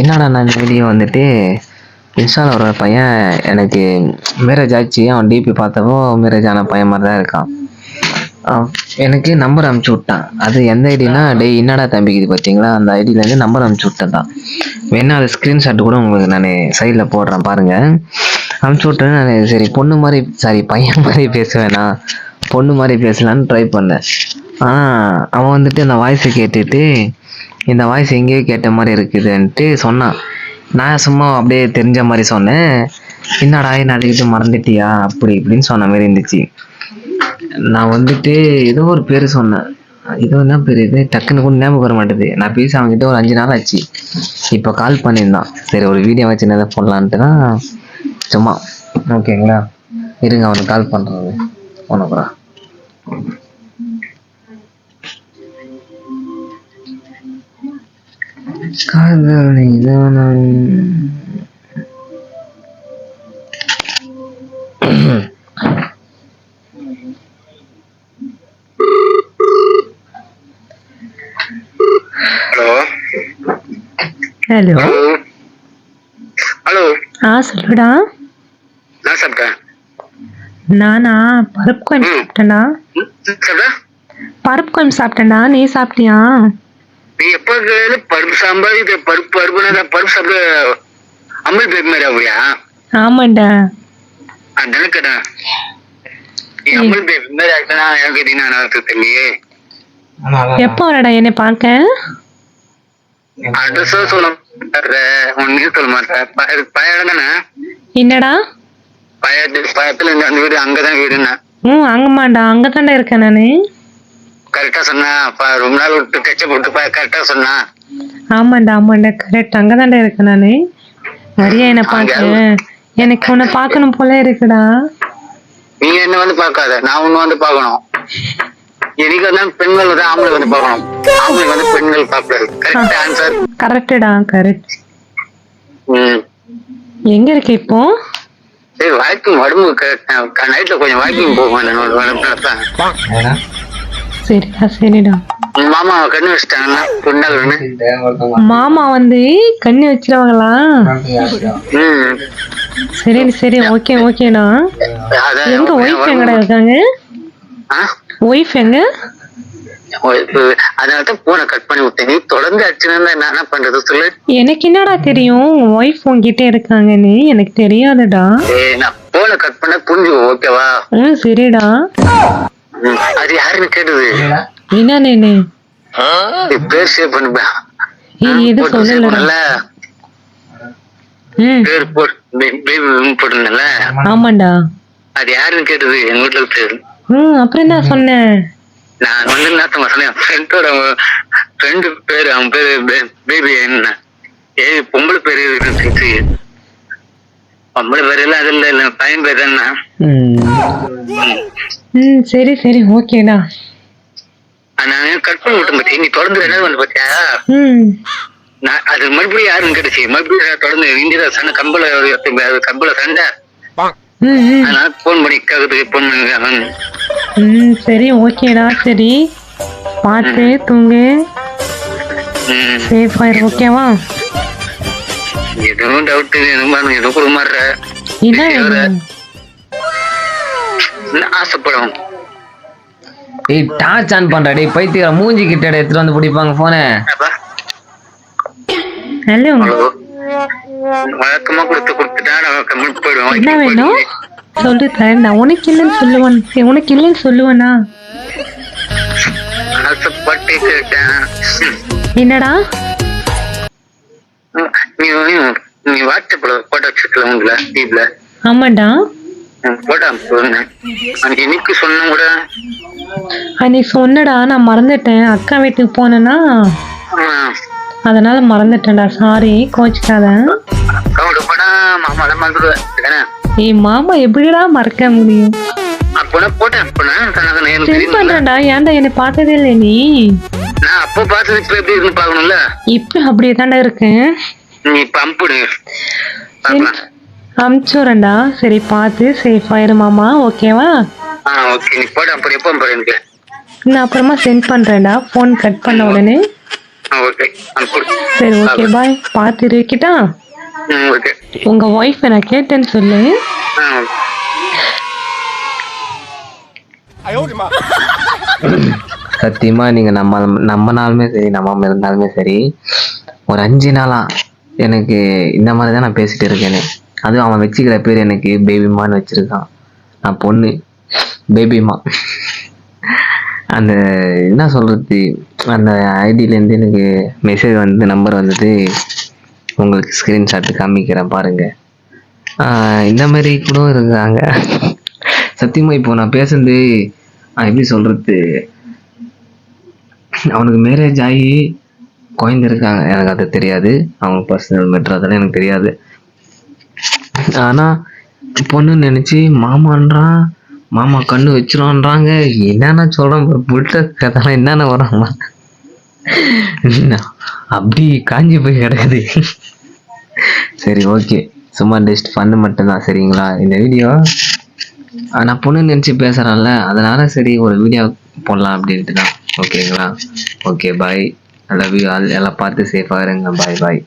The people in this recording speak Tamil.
என்னடா நான் இந்த வீடியோ வந்துட்டு இன்ஸ்டாவில் ஒரு பையன் எனக்கு மேரேஜ் ஆச்சு. அவன் டிபி பார்த்தப்போ மேரேஜ் ஆன பையன் மாதிரி தான் இருக்கான். எனக்கு நம்பர் அனுப்பிச்சி விட்டான். அது எந்த ஐடினா, டேய் என்னடா தம்பிக்கு இது பார்த்தீங்களா, அந்த ஐடியிலேருந்து நம்பர் அனுப்பிச்சி விட்டேன் தான். வேணா அது ஸ்க்ரீன்ஷாட் கூட உங்களுக்கு நான் சைடில் போடுறேன் பாருங்கள். அனுப்பிச்சி விட்டேன். நான் சரி பொண்ணு மாதிரி பையன் மாதிரி பேசுவேனா, பொண்ணு மாதிரி பேசலான்னு ட்ரை பண்ணேன். ஆனால் அவன் வந்துட்டு அந்த வாய்ஸை கேட்டுட்டு இந்த வாய்ஸ் எங்கேயோ கேட்ட மாதிரி இருக்குதுன்ட்டு சொன்னான். நான் சும்மா அப்படியே தெரிஞ்ச மாதிரி சொன்னேன். என்னடா என்ன அதுக்கிட்ட மறந்துட்டியா அப்படி இப்படின்னு சொன்ன மாதிரி இருந்துச்சு. நான் வந்துட்டு ஏதோ ஒரு பேர் சொன்னேன். ஏதோ என்ன பேர் இது டக்குன்னு கூட ஞாபகம் வர மாட்டேது. நான் பேசி அவங்ககிட்ட ஒரு 5 நாள் ஆச்சு. இப்போ கால் பண்ணியிருந்தான். சரி ஒரு வீடியோ வச்சு என்ன போடலான்ட்டு தான் சும்மா. ஓகேங்களா, இருங்க அவனுக்கு கால் பண்ணுறது உனக்குறா. காதல் ஹலோ ஹலோ. சொல்லுடா. நான் சாப்பிட்டேன். நானா பருப்பு குழம்பு சாப்பிட்டேன்டா. பருப்பு குழம்பு சாப்பிட்டேன்டா. நீ சாப்பிட்டியா? நீ எப்ப பருப்பு சாம்பார் இது பருப்பு பருப்பு சாப்பிட அம்பல் பேர் மாதிரி ஆகுயா? ஆமாண்டா. அதான் கேட்டா நீ அம்பல் பேர் மாதிரி ஆகிட்டா எனக்கு கேட்டீங்கன்னா தெரியலையே. எப்போ வரடா என்னை பார்க்க? அட்ரஸா சொல்ல ஒன்னே சொல்ல மாட்டேன். பயம் தானே? என்னடா பயத்துல அந்த வீடு அங்கதான் வீடுண்ணா. அங்கமாண்டா, அங்கதான்டா இருக்கேன் நானு. கரெக்டா சொன்னா ரொம்ப நாள் விட்டு கச்ச போட்டு கரெக்டா சொன்னா. ஆமாண்டா கரெக்ட், அங்கதான்டா இருக்கேன் நானு. வரியா என்ன பார்க்க? எனக்கு உன்னை பார்க்கணும் போல இருக்குடா. நீ என்ன வந்து பார்க்காத, நான் உன்ன வந்து பார்க்கணும். எனக்கு வந்து பெண்கள் வந்து ஆம்பளை வந்து பார்க்கணும், ஆம்பளை வந்து பெண்கள் பார்க்கறது. Correct answer. கரெக்டா கரெக்ட். எங்க இருக்கு இப்போ? சரி வாக்கிங் உடம்புக்கு நைட்ல கொஞ்சம் வாக்கிங் போவேன். சரிடா. மாமா கண்ணு வச்சுட்டாங்கன்னா பொண்ணாகன்னு. மாமா வந்து கண்ணு வச்சிருவாங்களா? சரி ஓகேண்ணா. எங்க ஒய்ஃப் எங்கடா இருக்காங்க? ஒய்ஃப் எங்க? அதனாலதான் போனை கட் பண்ணி விட்டேன். நீ தொடர்ந்து அடிச்சுன்னா நான் என்ன பண்றது சொல்லு. எனக்கு என்னடா தெரியும் ஒய்ஃப் உங்ககிட்ட இருக்காங்கன்னு? எனக்கு தெரியாதுடா. நான் போனை கட் பண்ண புரிஞ்சு ஓகேவா? சரிடா. அது யாருன்னு கேட்டது? என்ன பேர் சேவ் பண்ணுப்பேன். எது சொல்லல. பேர் போட்டுல. ஆமாண்டா. அது யாருன்னு கேட்டது? எங்க வீட்டுல பேரு. அப்புறம் என்ன சொன்னேன்? நான் வந்து என்ன சொன்னேன், ஃப்ரெண்டோட ஃப்ரெண்டு பேரு, அவன் பேரு பேபி. என்ன பொம்பளை பேரு இருந்துச்சு. பொம்பளை பேரு எல்லாம் அது இல்ல, பையன் பேரு என்ன. சரி ஓகேடா. நான் கட் பண்ணி விட்டேன் பத்தி. நீ தொடர்ந்து என்ன வந்து பாத்தியா? நான் அது மறுபடியும் யாருன்னு கேட்டுச்சு. மறுபடியும் தொடர்ந்து இந்தியா சண்டை கம்பள சண்டை. அதனால போன் பண்ணி கேக்குறதுக்கு போன் பண்ணி. சரி ஓகேடா. சரி பார்த்து தூங்கு. சேஃபா இரு ஓகேவா? எதுவும் டவுட் எதுவும் ஒரு மாதிரி ஆசைப்படும். டேய் டார்ச் ஆன் பண்றா. டேய் பைத்தியக்கார மூஞ்சி கிட்ட எடுத்துட்டு வந்து பிடிப்பாங்க போனை. ஹலோ. வழக்கமா கொடுத்துட்டா கம்மிட் போயிடுவோம். என்ன வேணும் சொல்லு தரேன். உனக்கு இல்லைன்னு சொல்லுவேனா? ஆசைப்பட்டு கேட்டேன். என்னடா நீ வாட்ஸ்அப்ல போட்டோ வச்சிருக்கல உங்களை டீப்ல? ஆமாடா. போட்டோ இன்னைக்கு சொன்ன கூட. அன்னைக்கு சொன்னடா, நான் மறந்துட்டேன். அக்கா வீட்டுக்கு போனேன்னா அதனால மறந்துட்டேன்டா. சாரி கோச்சுக்காத. மாமா எப்படிடா மறக்க முடியும்? சென்ட் பண்றேன்டா. ஏன்டா என்னை பார்த்ததே இல்லை நீ? இப்ப அப்படியே தாண்டா இருக்கேன். அனுப்பிச்சுறேன்டா. சரி பார்த்து சேஃபா இரு மாமா ஓகேவா? ஓகே நீ போடு. அப்புறம் எப்போ போற எனக்கு? நான் அப்புறமா சென்ட் பண்றேன்டா. ஃபோன் கட் பண்ண உடனே. ஓகே சரி ஓகே பாய், பார்த்து வைக்கிட்டா. ஓகே. உங்க ஒய்ஃபை நான் கேட்டேன்னு சொல்லு. சத்தியமா நீங்க நம்பினாலுமே சரி நம்பாம இருந்தாலுமே சரி, ஒரு 5 நாளா எனக்கு இந்த மாதிரி தான் நான் பேசிட்டு இருக்கேனே. அதுவும் அவன் வச்சுக்கிற பேர் எனக்கு பேபிமான்னு வச்சிருக்கான். நான் பொண்ணு பேபிமா. அந்த என்ன சொல்றது, அந்த ஐடியிலேருந்து எனக்கு மெசேஜ் வந்து நம்பர் வந்தது, உங்களுக்கு ஸ்க்ரீன்ஷாட்டு காமிக்கிறேன் பாருங்க. இந்த மாதிரி கூட இருக்காங்க. சத்தியமா இப்போ நான் பேசுறது எப்படி சொல்றது, அவனுக்கு மேரேஜ் ஆகி குழந்தை இருக்காங்க, எனக்கு அது தெரியாது. அவங்க பர்சனல் மேட்ரு அதெல்லாம் எனக்கு தெரியாது. ஆனா பொண்ணு நினைச்சு மாமான்றான், மாமா கண்ணு வச்சிருவான்றாங்க. என்னென்ன சொல்றேன் புல்ட்ட கதெல்லாம் என்னென்ன வராமா, அப்படி காஞ்சி போய் கிடக்குது. சரி ஓகே, சும்மா ஜஸ்ட் ஃபன்னு மட்டும்தான் சரிங்களா இந்த வீடியோ. நான் பொண்ணு நினச்சி பேசுகிறேன்ல, அதனால சரி ஒரு வீடியோ போடலாம் அப்படின்ட்டு தான். ஓகேங்களா? Okay bye, I love you all. எல்லாம் பார்த்து சேஃபாக இருங்க. பாய் பாய்.